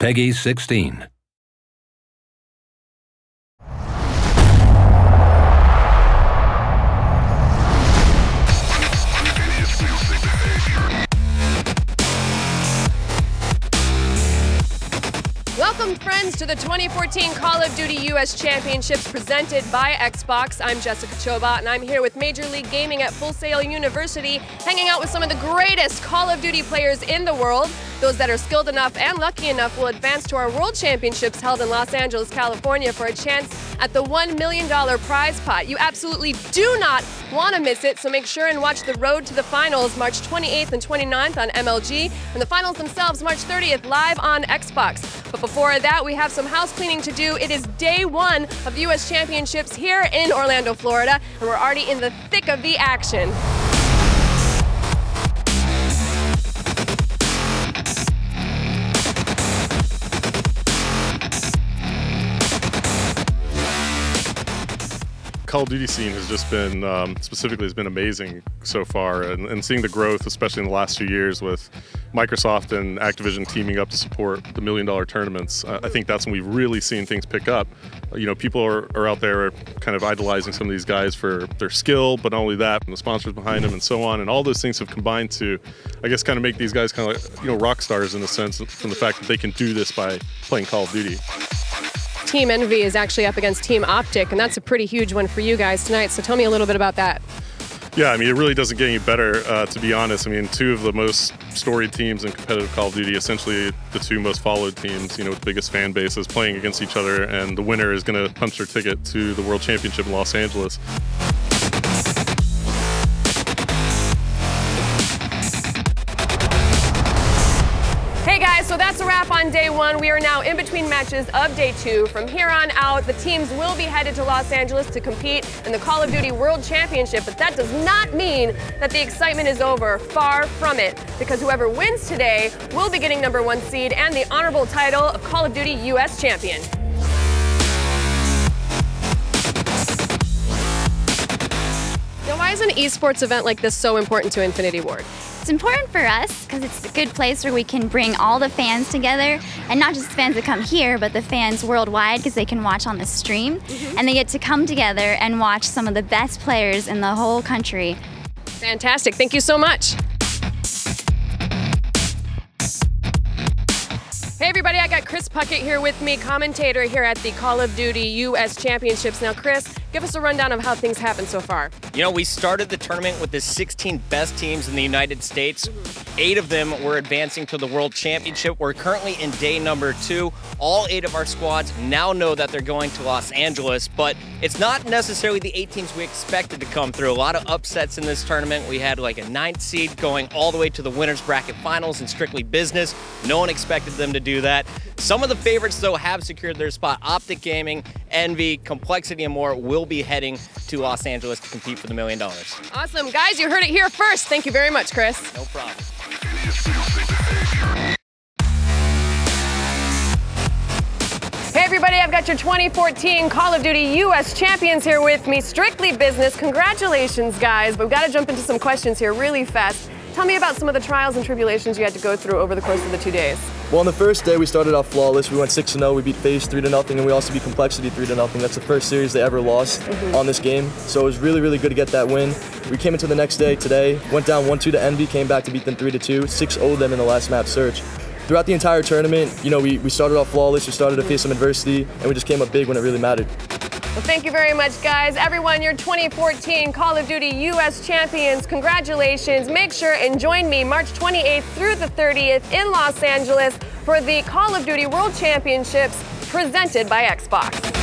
PEGI 16. Welcome, friends, to the 2014 Call of Duty US Championships presented by Xbox. I'm Jessica Chobot, and I'm here with Major League Gaming at Full Sail University, hanging out with some of the greatest Call of Duty players in the world. Those that are skilled enough and lucky enough will advance to our World Championships held in Los Angeles, California for a chance at the $1 million prize pot. You absolutely do not want to miss it, so make sure and watch the Road to the Finals March 28th and 29th on MLG, and the finals themselves March 30th live on Xbox. But before that, we have some house cleaning to do. It is day one of the US Championships here in Orlando, Florida, and we're already in the thick of the action. Call of Duty scene has just been, specifically has been amazing so far, and seeing the growth, especially in the last few years with Microsoft and Activision teaming up to support the $1 million tournaments, I think that's when we've really seen things pick up. You know, people are out there kind of idolizing some of these guys for their skill, but not only that, and the sponsors behind them and so on, and all those things have combined to, I guess, kind of make these guys kind of like, you know, rock stars in a sense from the fact that they can do this by playing Call of Duty. Team Envy is actually up against Team Optic, and that's a pretty huge one for you guys tonight, so tell me a little bit about that. Yeah, I mean, it really doesn't get any better, to be honest. I mean, two of the most storied teams in competitive Call of Duty, essentially the two most followed teams, you know, with the biggest fan bases playing against each other, and the winner is going to punch their ticket to the World Championship in Los Angeles. Hey guys, so that's a wrap on day one. We are now in between matches of day two. From here on out, the teams will be headed to Los Angeles to compete in the Call of Duty World Championship, but that does not mean that the excitement is over. Far from it, because whoever wins today will be getting #1 seed and the honorable title of Call of Duty US Champion. Now, why is an esports event like this so important to Infinity Ward? It's important for us because it's a good place where we can bring all the fans together, and not just the fans that come here, but the fans worldwide, because they can watch on the stream, and they get to come together and watch some of the best players in the whole country. Fantastic. Thank you so much. Hey everybody, I got Chris Puckett here with me, commentator here at the Call of Duty US Championships. Now Chris, give us a rundown of how things happened so far. You know, we started the tournament with the 16 best teams in the United States. 8 of them were advancing to the World Championship. We're currently in day #2. All 8 of our squads now know that they're going to Los Angeles, but it's not necessarily the 8 teams we expected to come through. A lot of upsets in this tournament. We had like a 9th seed going all the way to the winner's bracket finals in strictly business. No one expected them to do that. Some of the favorites, though, have secured their spot. Optic Gaming, Envy, Complexity, and more will be heading to Los Angeles to compete for the $1 million. Awesome. Guys, you heard it here first. Thank you very much, Chris. No problem. Hey everybody, I've got your 2014 Call of Duty US champions here with me. Strictly business. Congratulations, guys. But we've got to jump into some questions here really fast. Tell me about some of the trials and tribulations you had to go through over the course of the 2 days. Well, on the first day, we started off flawless. We went 6-0. We beat FaZe 3-0, and we also beat Complexity 3-0. That's the first series they ever lost on this game. So it was really, really good to get that win. We came into the next day today, went down 1-2 to Envy, came back to beat them 3-2, 6-0 them in the last map search. Throughout the entire tournament, you know, we started off flawless. We started to face some adversity, and we just came up big when it really mattered. Well, thank you very much, guys. Everyone, your 2014 Call of Duty US champions, congratulations. Make sure and join me March 28th through the 30th in Los Angeles for the Call of Duty World Championships presented by Xbox.